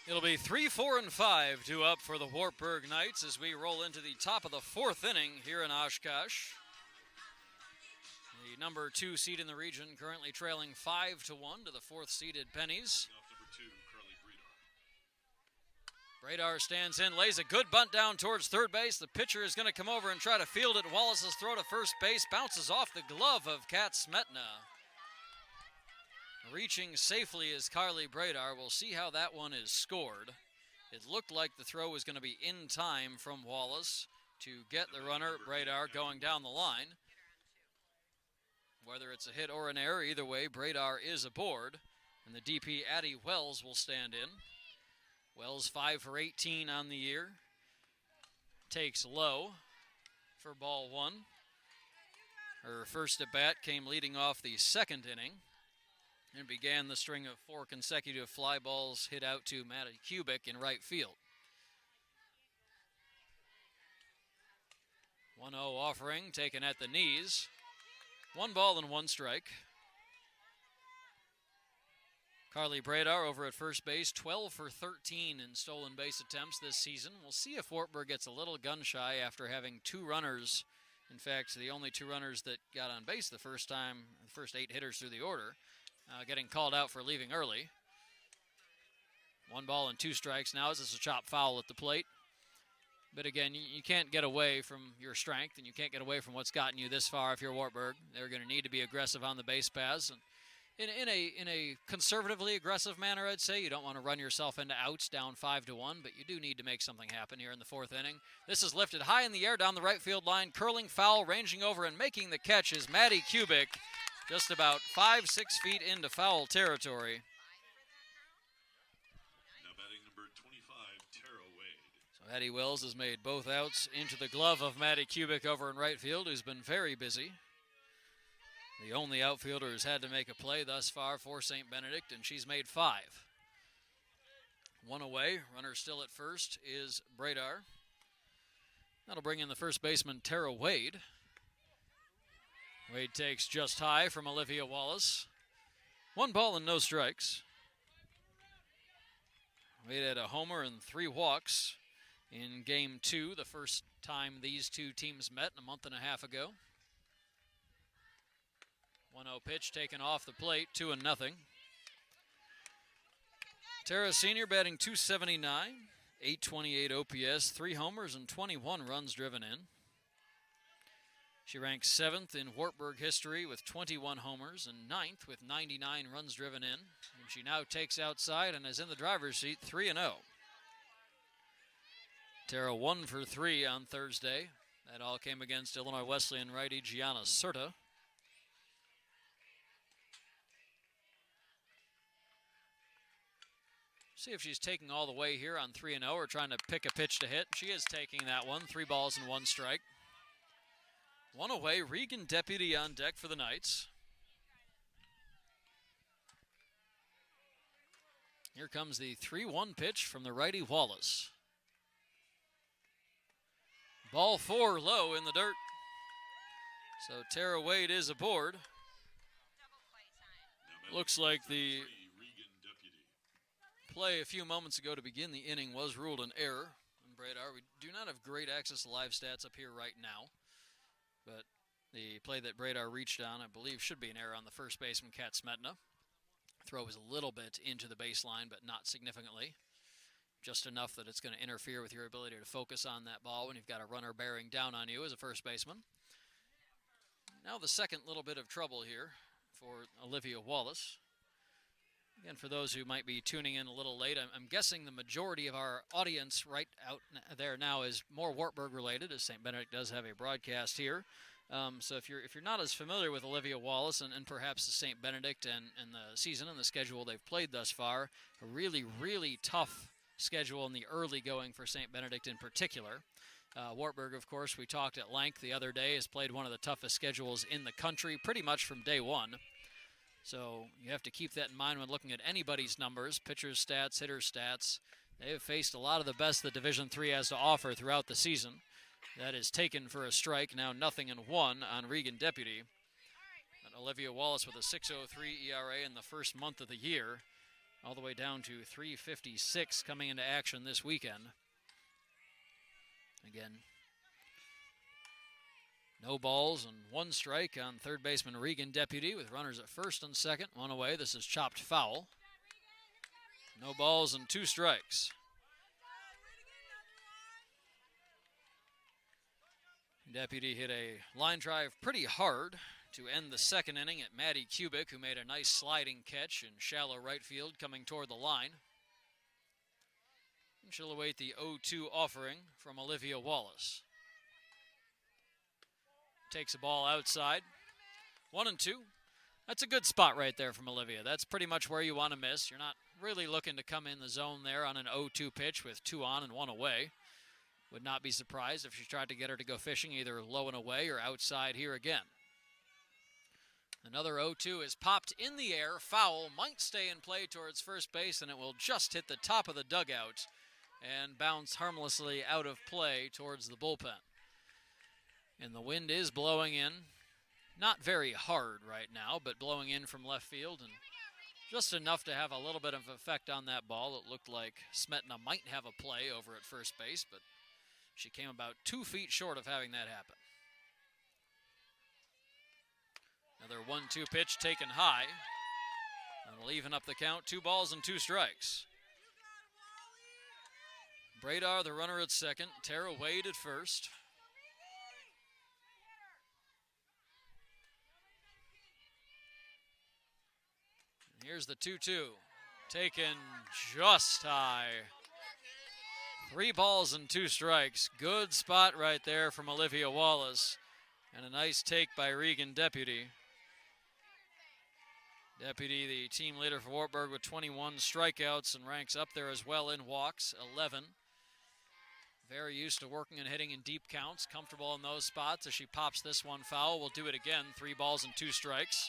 It'll be 3, 4, and 5 due up for the Wartburg Knights as we roll into the top of the fourth inning here in Oshkosh. The number 2 seed in the region currently trailing 5-1 to the 4th seeded Pennies. Bradar stands in, lays a good bunt down towards third base. The pitcher is going to come over and try to field it. Wallace's throw to first base bounces off the glove of Kat Smetna. Reaching safely is Carly Bradar. We'll see how that one is scored. It looked like the throw was going to be in time from Wallace to get the runner, Bradar, going down the line. Whether it's a hit or an error, either way, Bradar is aboard. And the DP, Addie Wells, will stand in. Wells 5 for 18 on the year. Takes low for ball one. Her first at bat came leading off the second inning and began the string of 4 consecutive fly balls hit out to Maddie Kubik in right field. 1-0 offering taken at the knees. 1 ball and 1 strike. Carly Bradar over at first base, 12 for 13 in stolen base attempts this season. We'll see if Wartburg gets a little gun shy after having 2 runners. In fact, the only 2 runners that got on base the first time, the first 8 hitters through the order, getting called out for leaving early. 1 ball and 2 strikes now as it's a chop foul at the plate. But again, you can't get away from your strength, and you can't get away from what's gotten you this far if you're Wartburg. They're going to need to be aggressive on the base paths. And in a conservatively aggressive manner, I'd say. You don't want to run yourself into outs down 5-1, but you do need to make something happen here in the 4th inning. This is lifted high in the air down the right field line. Curling foul, ranging over and making the catch is Maddie Kubik, just about 5-6 feet into foul territory. Now batting number 25, Tara Wade. So Addie Wells has made both outs into the glove of Maddie Kubik over in right field, who's been very busy. The only outfielder who's had to make a play thus far for St. Benedict, and she's made 5. 1 away, runner still at first is Bradar. That'll bring in the first baseman, Tara Wade. Wade takes just high from Olivia Wallace. 1 ball and no strikes. Wade had a homer and 3 walks in Game 2, the first time these 2 teams met a month and a half ago. 1-0 pitch taken off the plate, 2-0. Tara Sr. batting .279, .828 OPS, 3 homers and 21 runs driven in. She ranks 7th in Wartburg history with 21 homers and 9th with 99 runs driven in. And she now takes outside and is in the driver's seat, 3-0. Tara 1 for 3 on Thursday. That all came against Illinois Wesleyan righty Gianna Serta. See if she's taking all the way here on 3-0 or trying to pick a pitch to hit. She is taking that one. 3 balls and 1 strike. 1 away. Regan Deputy on deck for the Knights. Here comes the 3-1 pitch from the righty Wallace. Ball 4 low in the dirt. So Tara Wade is aboard. Looks like the play a few moments ago to begin the inning was ruled an error on Bradar. We do not have great access to live stats up here right now, but the play that Bradar reached on, I believe, should be an error on the first baseman, Kat Smetna. Throw was a little bit into the baseline, but not significantly. Just enough that it's going to interfere with your ability to focus on that ball when you've got a runner bearing down on you as a first baseman. Now the second little bit of trouble here for Olivia Wallace. Again, for those who might be tuning in a little late, I'm guessing the majority of our audience right out there now is more Wartburg related, as St. Benedict does have a broadcast here. So if you're not as familiar with Olivia Wallace and perhaps the St. Benedict and the season and the schedule they've played thus far, a really, really tough schedule in the early going for St. Benedict in particular. Wartburg, of course, we talked at length the other day, has played one of the toughest schedules in the country pretty much from day one. So you have to keep that in mind when looking at anybody's numbers, pitchers' stats, hitters' stats. They have faced a lot of the best that Division III has to offer throughout the season. That is taken for a strike, now 0-1 on Regan Deputy. But Olivia Wallace with a 6.03 ERA in the first month of the year. all the way down to 356 coming into action this weekend. Again, no balls and one strike on third baseman Regan Deputy with runners at first and second, one away. This is chopped foul. No balls and 2 strikes. Deputy hit a line drive pretty hard to end the second inning at Maddie Kubik, who made a nice sliding catch in shallow right field coming toward the line. And she'll await the 0-2 offering from Olivia Wallace. Takes a ball outside. 1-2. That's a good spot right there from Olivia. That's pretty much where you want to miss. You're not really looking to come in the zone there on an 0-2 pitch with 2 on and 1 away. Would not be surprised if she tried to get her to go fishing either low and away or outside here again. Another 0-2 is popped in the air. Foul might stay in play towards first base, and it will just hit the top of the dugout and bounce harmlessly out of play towards the bullpen. And the wind is blowing in. Not very hard right now, but blowing in from left field, and just enough to have a little bit of effect on that ball. It looked like Smetana might have a play over at first base, but she came about 2 feet short of having that happen. Another 1-2 pitch taken high. That'll even up the count. 2 balls and 2 strikes. Bradar, the runner at second. Tara Wade at first. And here's the 2-2. Taken just high. 3 balls and 2 strikes. Good spot right there from Olivia Wallace. And a nice take by Regan Deputy. Deputy, the team leader for Wartburg with 21 strikeouts and ranks up there as well in walks, 11. Very used to working and hitting in deep counts. Comfortable in those spots as she pops this one foul. We'll do it again. 3 balls and 2 strikes.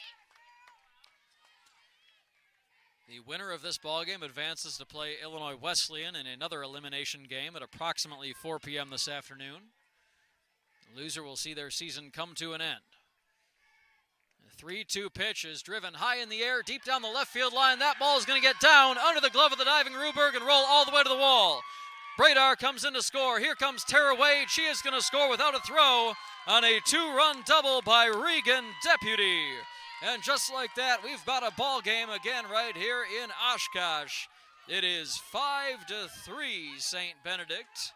The winner of this ballgame advances to play Illinois Wesleyan in another elimination game at approximately 4 p.m. this afternoon. The loser will see their season come to an end. The 3-2 pitch is driven high in the air, deep down the left field line. That ball is going to get down under the glove of the diving Ruberg and roll all the way to the wall. Bradar comes in to score. Here comes Tara Wade. She is going to score without a throw on a 2-run double by Regan Deputy. And just like that, we've got a ball game again right here in Oshkosh. It is 5-3 St. Benedict.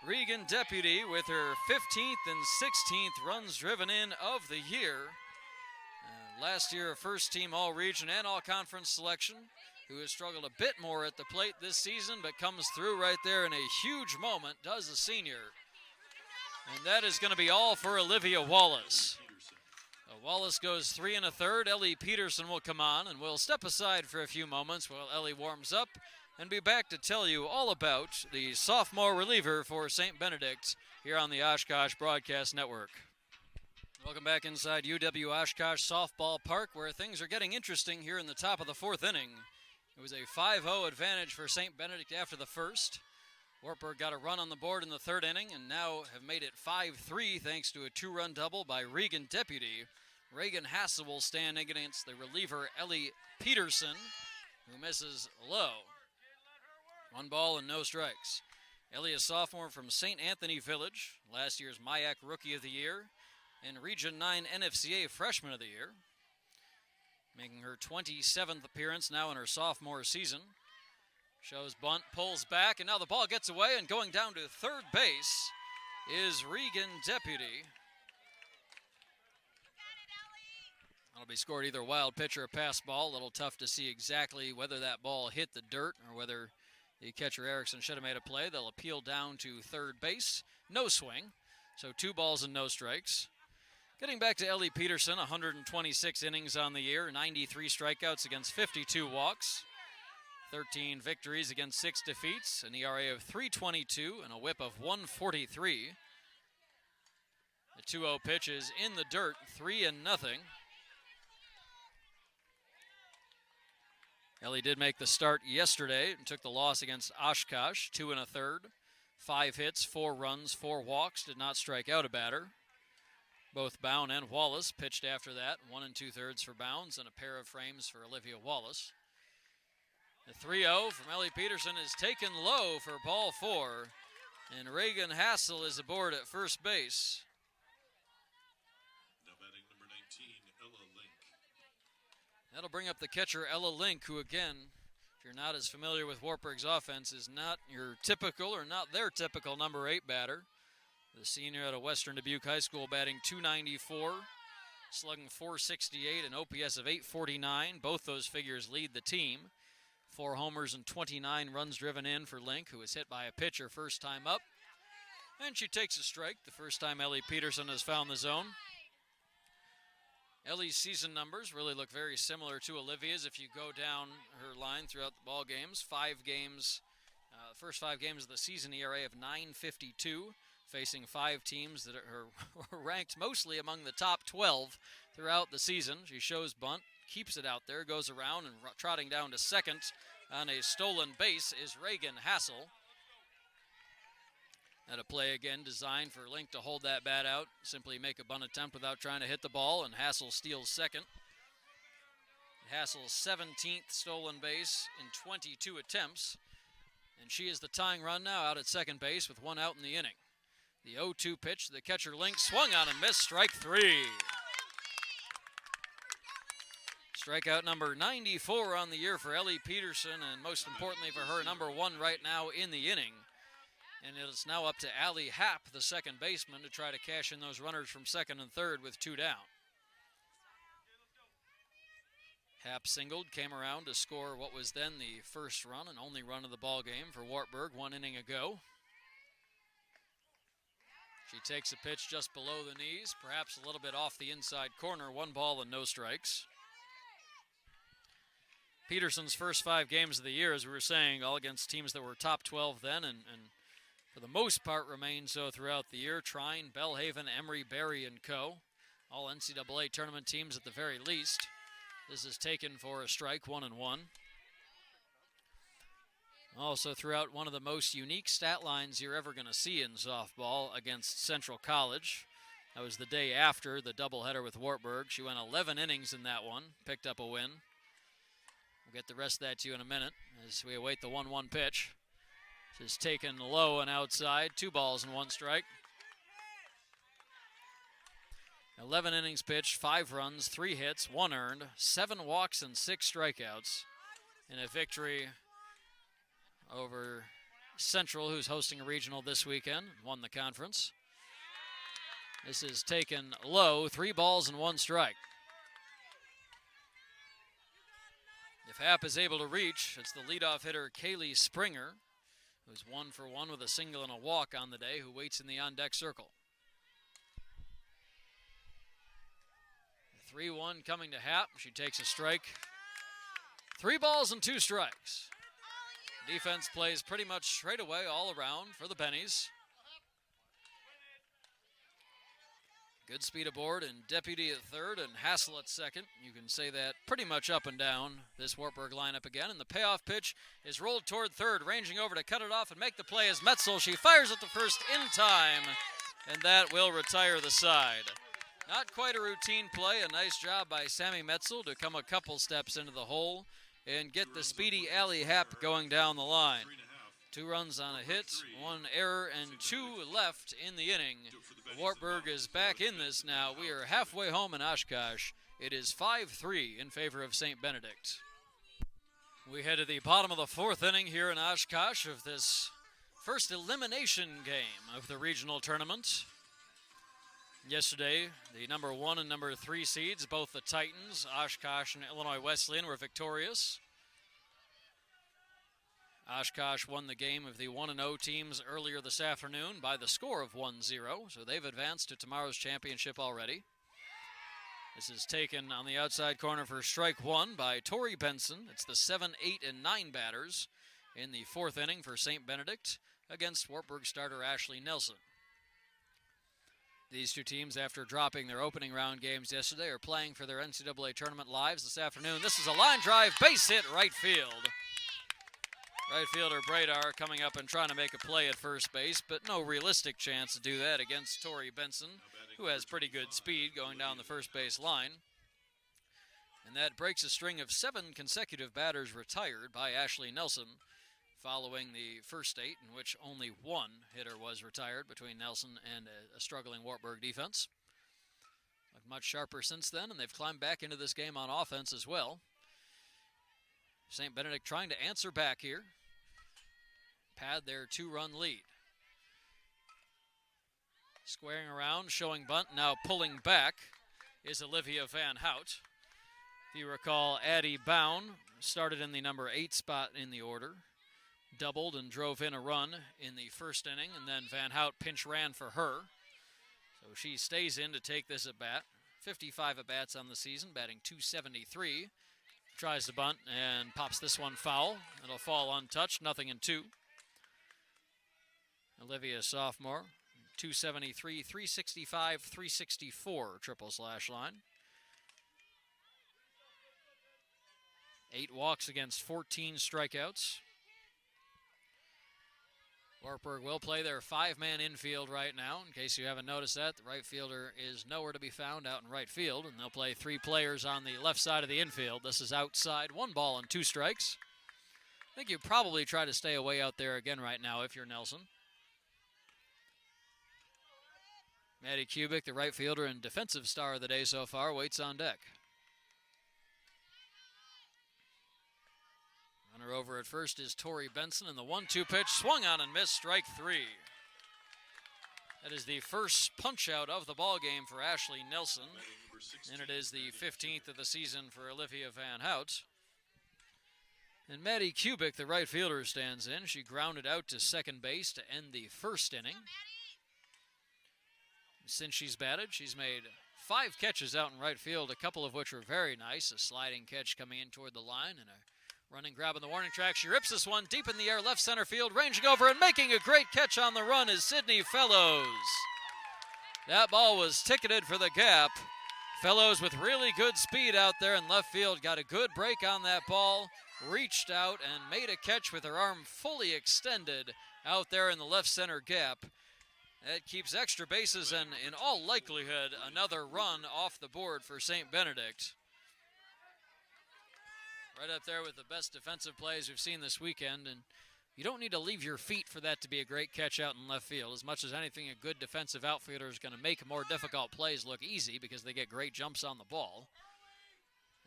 Regan Deputy with her 15th and 16th runs driven in of the year. Last year, a first-team All-Region and All-Conference selection, who has struggled a bit more at the plate this season, but comes through right there in a huge moment, does a senior. And that is going to be all for Olivia Wallace. Wallace goes 3 1/3. Ellie Peterson will come on, and we'll step aside for a few moments while Ellie warms up and be back to tell you all about the sophomore reliever for St. Benedict here on the Oshkosh Broadcast Network. Welcome back inside UW Oshkosh Softball Park, where things are getting interesting here in the top of the 4th inning. It was a 5-0 advantage for St. Benedict after the first. Wartburg got a run on the board in the 3rd inning and now have made it 5-3 thanks to a 2-run double by Regan Deputy. Reagan Hassel will stand against the reliever Ellie Peterson, who misses low. 1 ball and no strikes. Ellie, a sophomore from St. Anthony Village, last year's MIAC Rookie of the Year, and Region 9 NFCA Freshman of the Year. Making her 27th appearance now in her sophomore season. Shows bunt, pulls back, and now the ball gets away, and going down to third base is Regan Deputy. That'll be scored either wild pitch or a pass ball. A little tough to see exactly whether that ball hit the dirt or whether the catcher Erickson should have made a play. They'll appeal down to third base. No swing, so 2 balls and no strikes. Getting back to Ellie Peterson, 126 innings on the year, 93 strikeouts against 52 walks. 13 victories against 6 defeats, an ERA of 3.22 and a whip of 1.43. The 2-0 pitch is in the dirt, 3-0. Ellie did make the start yesterday and took the loss against Oshkosh, 2 1/3. 5 hits, 4 runs, 4 walks, did not strike out a batter. Both Bound and Wallace pitched after that, 1 2/3 for Bounds and a pair of frames for Olivia Wallace. The 3-0 from Ellie Peterson is taken low for ball 4, and Reagan Hassel is aboard at first base. Now batting number 19, Ella Link. That'll bring up the catcher, Ella Link, who again, if you're not as familiar with Wartburg's offense, is not your typical or not their typical number 8 batter. The senior out of Western Dubuque High School batting .294, slugging .468, an OPS of .849. Both those figures lead the team. 4 homers and 29 runs driven in for Link, who was hit by a pitcher first time up. And she takes a strike, the first time Ellie Peterson has found the zone. Ellie's season numbers really look very similar to Olivia's if you go down her line throughout the ball games. 5 games, first 5 games of the season, ERA of .952, facing 5 teams that are ranked mostly among the top 12 throughout the season. She shows bunt, keeps it out there, goes around, and trotting down to second on a stolen base is Reagan Hassel. At a play again designed for Link to hold that bat out, simply make a bunt attempt without trying to hit the ball, and Hassel steals second. Hassel's 17th stolen base in 22 attempts, and she is the tying run now out at second base with 1 out in the inning. The 0-2 pitch, the catcher Link swung on and missed, strike 3. Strikeout number 94 on the year for Ellie Peterson, and most importantly for her, number 1 right now in the inning. And it's now up to Allie Happ, the second baseman, to try to cash in those runners from second and third with 2 down. Happ singled, came around to score what was then the first run and only run of the ball game for Wartburg 1 inning ago. She takes a pitch just below the knees, perhaps a little bit off the inside corner, 1 ball and no strikes. Peterson's first 5 games of the year, as we were saying, all against teams that were top 12 then and for the most part remain so throughout the year. Trine, Bellhaven, Emory, Berry, and co. All NCAA tournament teams at the very least. This is taken for a strike, 1-1. Also throughout one of the most unique stat lines you're ever going to see in softball against Central College. That was the day after the doubleheader with Wartburg. She went 11 innings in that one, picked up a win. We'll get the rest of that to you in a minute as we await the 1-1 pitch. This is taken low and outside, 2 balls and 1 strike. 11 innings pitched, 5 runs, 3 hits, 1 earned, 7 walks and 6 strikeouts in a victory over Central, who's hosting a regional this weekend, won the conference. This is taken low, 3 balls and 1 strike. If Happ is able to reach, it's the leadoff hitter Kaylee Springer, who's 1 for 1 with a single and a walk on the day, who waits in the on-deck circle. The 3-1 coming to Happ. She takes a strike. 3 balls and 2 strikes. Defense plays pretty much straight away all around for the Pennies. Good speed aboard and Deputy at third and Hassel at second. You can say that pretty much up and down this Wartburg lineup again. And the payoff pitch is rolled toward third, ranging over to cut it off and make the play as Metzel. She fires at the first in time, and that will retire the side. Not quite a routine play. A nice job by Sammy Metzel to come a couple steps into the hole and get the speedy Allie Happ going down the line. 2 runs on a hit, 1 error, and 2 left in the inning. Wartburg is back in this now. We are halfway home in Oshkosh. It is 5-3 in favor of St. Benedict. We head to the bottom of the 4th inning here in Oshkosh of this first elimination game of the regional tournament. Yesterday, the number 1 and number 3 seeds, both the Titans, Oshkosh and Illinois Wesleyan, were victorious. Oshkosh won the game of the 1-0 teams earlier this afternoon by the score of 1-0, so they've advanced to tomorrow's championship already. This is taken on the outside corner for strike 1 by Tori Benson. It's the 7, 8, and 9 batters in the 4th inning for St. Benedict against Wartburg starter Ashley Nelson. These 2 teams, after dropping their opening round games yesterday, are playing for their NCAA tournament lives this afternoon. This is a line drive, base hit, right field. Right fielder Bradar coming up and trying to make a play at first base, but no realistic chance to do that against Tori Benson, who has pretty good speed going down the first base line. And that breaks a string of 7 consecutive batters retired by Ashley Nelson, following the first 8 in which only 1 hitter was retired between Nelson and a struggling Wartburg defense. Looked much sharper since then, and they've climbed back into this game on offense as well. St. Benedict trying to answer back here, pad their 2-run lead. Squaring around, showing bunt, now pulling back is Olivia Van Hout. If you recall, Addie Bound started in the number 8 spot in the order, doubled and drove in a run in the first inning, and then Van Hout pinch ran for her. So she stays in to take this at bat. 55 at bats on the season, batting .273. Tries to bunt and pops this one foul. It'll fall untouched, 0-2. Olivia, sophomore, .273, .365, .364 triple slash line. 8 walks against 14 strikeouts. Wartburg will play their 5-man infield right now. In case you haven't noticed that, the right fielder is nowhere to be found out in right field, and they'll play 3 players on the left side of the infield. This is outside, 1 ball and 2 strikes. I think you probably try to stay away out there again right now if you're Nelson. Maddie Kubik, the right fielder and defensive star of the day so far, waits on deck. Runner over at first is Tori Benson, and the 1-2 pitch swung on and missed, strike 3. That is the first punch-out of the ball game for Ashley Nelson, and it is the 15th of the season for Olivia Van Hout. And Maddie Kubik, the right fielder, stands in. She grounded out to second base to end the first inning. Since she's batted, she's made 5 catches out in right field, a couple of which were very nice. A sliding catch coming in toward the line and a running grab on the warning track. She rips this one deep in the air, left center field, ranging over and making a great catch on the run is Sydney Fellows. That ball was ticketed for the gap. Fellows with really good speed out there in left field got a good break on that ball, reached out and made a catch with her arm fully extended out there in the left center gap. That keeps extra bases and, in all likelihood, another run off the board for St. Benedict. Right up there with the best defensive plays we've seen this weekend, and you don't need to leave your feet for that to be a great catch out in left field. As much as anything, a good defensive outfielder is going to make more difficult plays look easy because they get great jumps on the ball.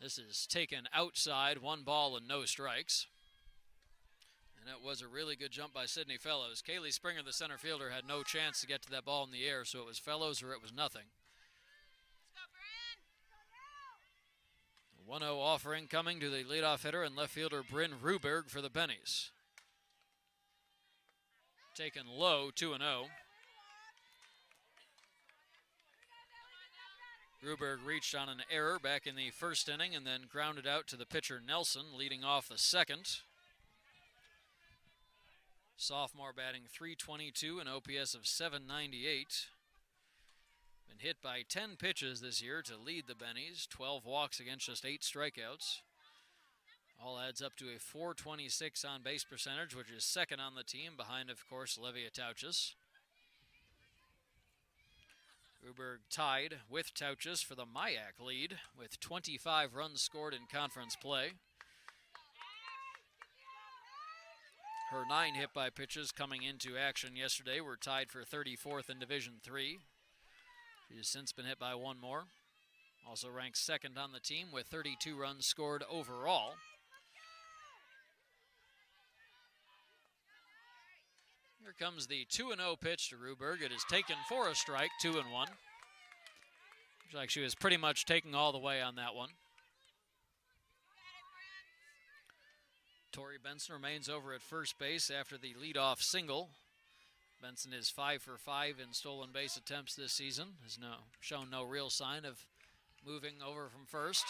This is taken outside, 1 ball and no strikes. And it was a really good jump by Sydney Fellows. Kaylee Springer, the center fielder, had no chance to get to that ball in the air, so it was Fellows or it was nothing. 1-0 offering coming to the leadoff hitter and left fielder Bryn Ruberg for the Bennies. Taken low, 2-0. Ruberg reached on an error back in the first inning and then grounded out to the pitcher Nelson, leading off the second. Sophomore batting .322, an OPS of .798. Been hit by 10 pitches this year to lead the Bennies, 12 walks against just 8 strikeouts. All adds up to a .426 on-base percentage, which is second on the team, behind, of course, Olivia Tauchus. Ruberg tied with Tauchus for the MIAC lead, with 25 runs scored in conference play. Her 9 hit-by pitches coming into action yesterday were tied for 34th in Division III. She has since been hit by 1 more. Also ranks second on the team with 32 runs scored overall. Here comes the 2-0 pitch to Ruberg. It is taken for a strike, 2-1. Looks like she was pretty much taking all the way on that one. Tori Benson remains over at first base after the leadoff single. Benson is 5 for 5 in stolen base attempts this season. Has shown no real sign of moving over from first.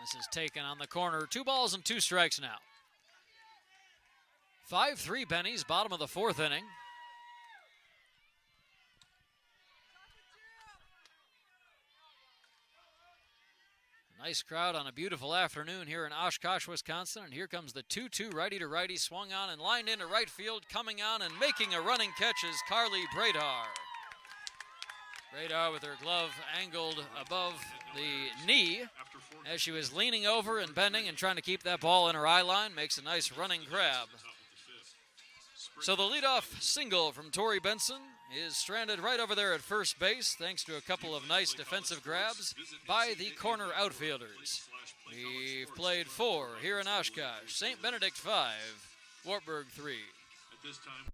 This is taken on the corner. 2 balls and 2 strikes now. 5-3 Bennies, bottom of the 4th inning. Nice crowd on a beautiful afternoon here in Oshkosh, Wisconsin. And here comes the 2-2 righty to righty, swung on and lined into right field. Coming on and making a running catch is Carly Bradar. Bradar with her glove angled above the knee as she was leaning over and bending and trying to keep that ball in her eye line. Makes a nice running grab. So the leadoff single from Tori Benson is stranded right over there at first base thanks to a couple of nice defensive grabs by the corner outfielders. We've played 4 here in Oshkosh. St. Benedict 5, Wartburg 3. At this time.